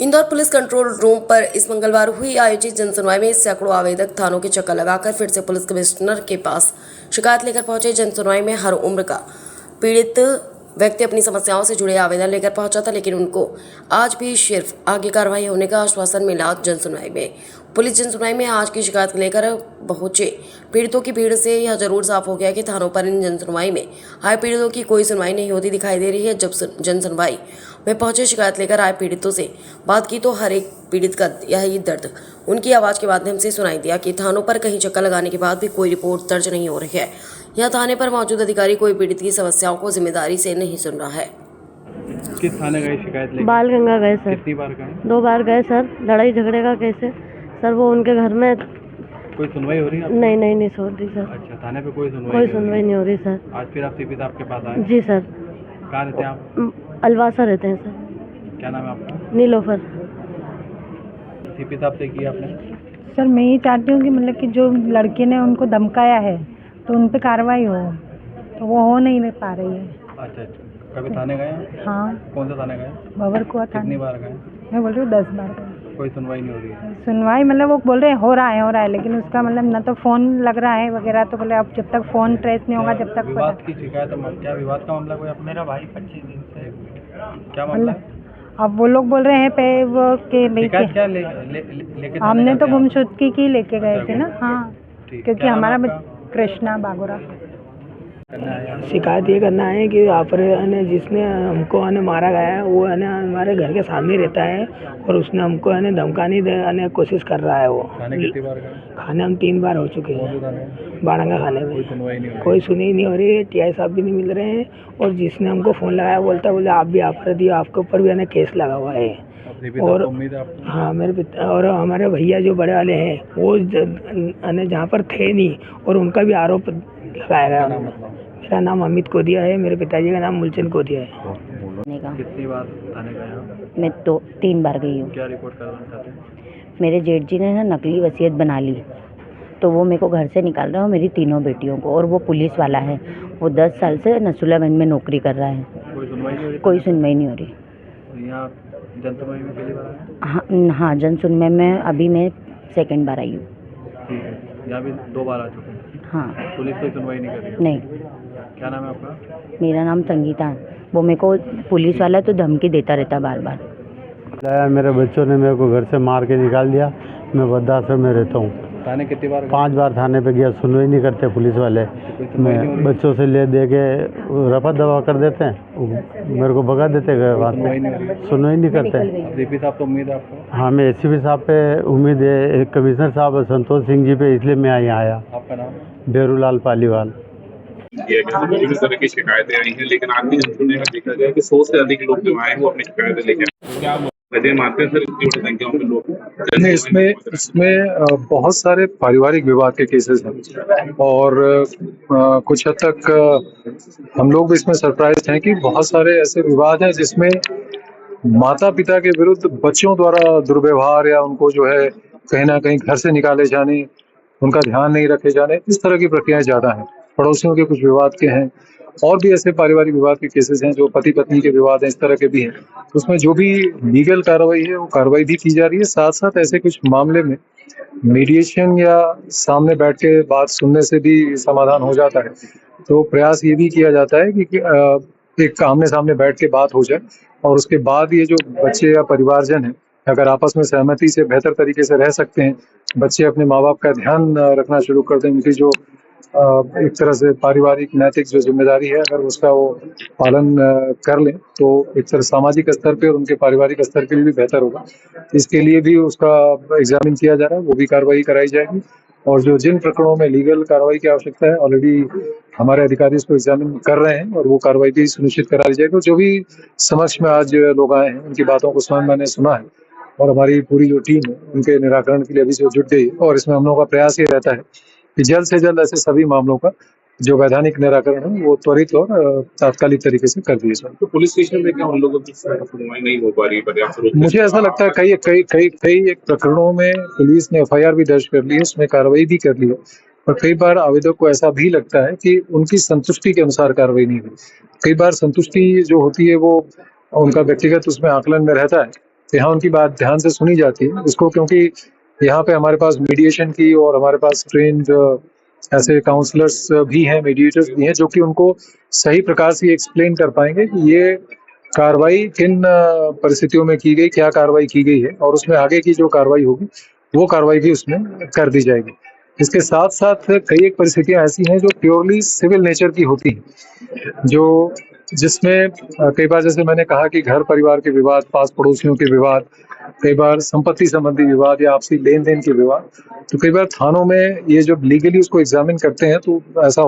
Indore police control room पर इस मंगलवार हुई आयोजित जनसुनवाई में सैकड़ों आवेदक थानों के चक्कर लगाकर फिर से पुलिस कमिश्नर के पास शिकायत लेकर पहुंचे। जनसुनवाई में हर उम्र का पीड़ित व्यक्ति अपनी समस्याओं से जुड़े आवेदन लेकर पहुंचा था, लेकिन उनको आज भी सिर्फ आगे कार्रवाई होने का आश्वासन मिला। जनसुनवाई में पुलिस जनसुनवाई में आज की शिकायत लेकर पहुंचे पीड़ितों की भीड़ से यह जरूर साफ हो गया कि थानों पर इन जनसुनवाई में आए पीड़ितों की कोई सुनवाई नहीं होती दिखाई दे रही है। जब जनसुनवाई में पहुंचे शिकायत लेकर आए पीड़ितों से बात की तो हर एक पीड़ित का यही दर्द उनकी आवाज के माध्यम से सुनाई दिया कि थानों पर कहीं चक्कर लगाने के बाद भी कोई रिपोर्ट दर्ज नहीं हो रही है। यह थाने पर मौजूद अधिकारी कोई पीड़ित की समस्याओं को जिम्मेदारी से नहीं सुन रहा है। किस थाने गए शिकायत लेकर? बाल गंगा गए सर। कितनी बार गए? 2 बार गए सर। लड़ाई झगड़े का केस है सर, वो उनके घर में। कोई सुनवाई हो रही है? नहीं हो रही सर। अच्छा, थाने पे कोई सुनवाई नहीं हो रही सर। आज फिर आप सीपी साहब के पास आए? जी सर। कहाँ रहते हैं आप? अलवासा रहते हैं सर। क्या नाम है आपका? नीलोफर। सीपी साहब से किया आपने? सर मैं ये चाहती हूँ कि मतलब कि जो लड़के ने उनको धमकाया है तो उन पे कार्रवाई हो, तो वो हो नहीं पा रही है। अच्छा, कभी थाने गए हैं? हाँ। कौन सा थाने गए? बबर कुआ कितनी थाने। बार गए? मैं बोल रही हूँ 10 बार गए। कोई सुनवाई नहीं हो रही है? सुनवाई मतलब वो बोल रहे हैं हो रहा है, लेकिन उसका मतलब ना तो फ़ोन लग रहा है वगैरह, तो बोले अब जब तक फ़ोन ट्रेस नहीं होगा जब तक विवाद की शिकायत है? क्या विवाद का मामला? कोई मेरा भाई 25 दिन से क्या मामला है? अब वो लोग बोल रहे हैं पे वो के शिकायत क्या लेके हमने तो गुमशुदगी की लेके गए थे ना। हाँ, ठीक। क्योंकि क्या नाम हमारा आपका? कृष्णा बागोरा। शिकायत ये करना है कि जिसने हमको मारा गया है वो हमारे घर के सामने रहता है और उसने हमको धमकाने की कोशिश कर रहा है। वो थाने कितनी बार गए? खाने हम 3 बार हो चुके हैं। बाड़ंगा खाने में कोई सुनवाई नहीं हो रही? कोई सुनी नहीं हो रही है। टीआई साहब भी नहीं मिल रहे हैं और जिसने हमको फ़ोन लगाया बोले आप भी आप दिए, आपके ऊपर भी केस लगा हुआ है। और उम्मीद है आपको? हाँ, मेरे पिता और हमारे भैया जो बड़े वाले हैं वो जहाँ पर थे नहीं और उनका भी आरोप लगाया गया। मेरा नाम अमित कोदिया है, मेरे पिताजी का नाम मूलचंद कोदिया है। कितनी बार थाने गए आप? मैं 3 बार गई हूँ। क्या रिपोर्ट करवाना चाहते हैं? मेरे जेठ जी ने ना नकली वसीयत बना ली, तो वो मेरे को घर से निकाल रहा है, मेरी तीनों बेटियों को। और वो पुलिस वाला है, वो 10 साल से नसुल्लागंज में नौकरी कर रहा है। कोई सुनवाई नहीं हो रही? कोई सुनवाई नहीं हो रही। यहाँ जनसुनवाई में पहली बार आए? हाँ, जनसुनवाई में अभी मैं 2nd बार आई हूँ। ठीक है, यहाँ भी 2 बार आ चुके हैं। हाँ। पुलिस कोई सुनवाई नहीं कर रही? नहीं। क्या नाम है आपका? मेरा नाम संगीता है। वो मेरे को पुलिस वाला तो धमकी देता रहता बार बार। मेरे बच्चों ने मेरे को घर से मार के निकाल दिया। मैं वृद्धाश्रम में रहता हूँ। थाने कितनी बार? 5 बार थाने पे गया, सुनवाई नहीं करते पुलिस वाले। मैं बच्चों से ले दे के रफा दफा कर देते हैं, मेरे को भगा देते हैं। बात सुनवाई नहीं करते। सीपी साहब तो उम्मीद है आपको? हाँ, मैं एसीपी साहब पे उम्मीद है, कमिश्नर साहब संतोष सिंह जी पे, इसलिए मैं यहाँ आया। आपका नाम? बेरूलाल पालीवाल। इस तरह की शिकायतें आई हैं, लेकिन आज भी सुनने में देखा गया कि 100 से अधिक लोग जो आए हैं वो अपनी शिकायतें लेकर क्या वजह मानते हैं सर इतनी बड़ी संख्या में लोग? इसमें बहुत सारे पारिवारिक विवाद के केसेस हैं और कुछ हद तक हम लोग भी इसमें सरप्राइज हैं कि बहुत सारे ऐसे विवाद हैं जिसमें माता पिता के विरुद्ध बच्चों द्वारा दुर्व्यवहार या उनको जो है कहीं ना कहीं घर से निकाले जाने, उनका ध्यान नहीं रखे जाने, इस तरह की प्रक्रियाएं ज़्यादा हैं। पड़ोसियों के कुछ विवाद के हैं और भी ऐसे पारिवारिक विवाद के केसेस हैं जो पति पत्नी के विवाद हैं, इस तरह के भी हैं। उसमें जो भी लीगल कार्रवाई है वो कार्रवाई भी की जा रही है। साथ साथ ऐसे कुछ मामले में मीडिएशन या सामने बैठ के बात सुनने से भी समाधान हो जाता है। तो प्रयास ये भी किया जाता है कि एक आमने सामने बैठ के बात हो जाए और उसके बाद ये जो बच्चे या परिवारजन हैं अगर आपस में सहमति से बेहतर तरीके से रह सकते हैं, बच्चे अपने माँ बाप का ध्यान रखना शुरू कर दें, उनकी जो एक तरह से पारिवारिक नैतिक जो जिम्मेदारी है अगर उसका वो पालन कर लें तो एक तरह सामाजिक स्तर पे और उनके पारिवारिक स्तर के लिए भी बेहतर होगा। इसके लिए भी उसका एग्जामिन किया जा रहा है, वो भी कार्रवाई कराई जाएगी। और जो जिन प्रकरणों में लीगल कार्रवाई की आवश्यकता है ऑलरेडी हमारे अधिकारी इसको एग्जामिन कर रहे हैं और वो कार्रवाई भी सुनिश्चित करा दी जाएगी। और जो भी समक्ष में आज लोग आए हैं उनकी बातों को स्वयं मैंने सुना है और हमारी पूरी जो टीम है उनके निराकरण के लिए अभी से जुट गई और इसमें हम लोगों का प्रयास ये रहता है कि जल्द से जल्द ऐसे सभी मामलों का जो वैधानिक निराकरण है वो त्वरित और तात्कालिक तरीके से कर दिए जाए। तो पुलिस स्टेशन में क्या उन लोगों की सुनवाई नहीं हो पा रही पर्याप्त रूप से? मुझे ऐसा लगता है कई एक प्रकरणों में पुलिस ने एफआईआर भी दर्ज कर ली है, उसमें कार्रवाई भी कर ली है और कई बार आवेदक को ऐसा भी लगता है कि उनकी संतुष्टि के अनुसार कार्रवाई नहीं हुई। कई बार संतुष्टि जो होती है वो उनका व्यक्तिगत उसमें आकलन में रहता है तो यहाँ उनकी बात ध्यान से सुनी जाती है उसको, क्योंकि यहाँ पे हमारे पास मीडिएशन की और हमारे पास ट्रेन्ड ऐसे काउंसलर्स भी हैं, मीडिएटर्स भी हैं, जो कि उनको सही प्रकार से एक्सप्लेन कर पाएंगे कि ये कार्रवाई किन परिस्थितियों में की गई, क्या कार्रवाई की गई है, और उसमें आगे की जो कार्रवाई होगी वो कार्रवाई भी उसमें कर दी जाएगी। इसके साथ साथ कई एक परिस्थितियां ऐसी हैं जो प्योरली सिविल नेचर की होती हैं, जो जिसमें कई बार, जैसे मैंने कहा कि घर परिवार के विवाद, पास पड़ोसियों के विवाद, कई बार संपत्ति संबंधी विवाद या आपसी लेन देन के विवाद, तो कई बार थानों में ये जब लीगली उसको एग्जामिन करते हैं तो ऐसा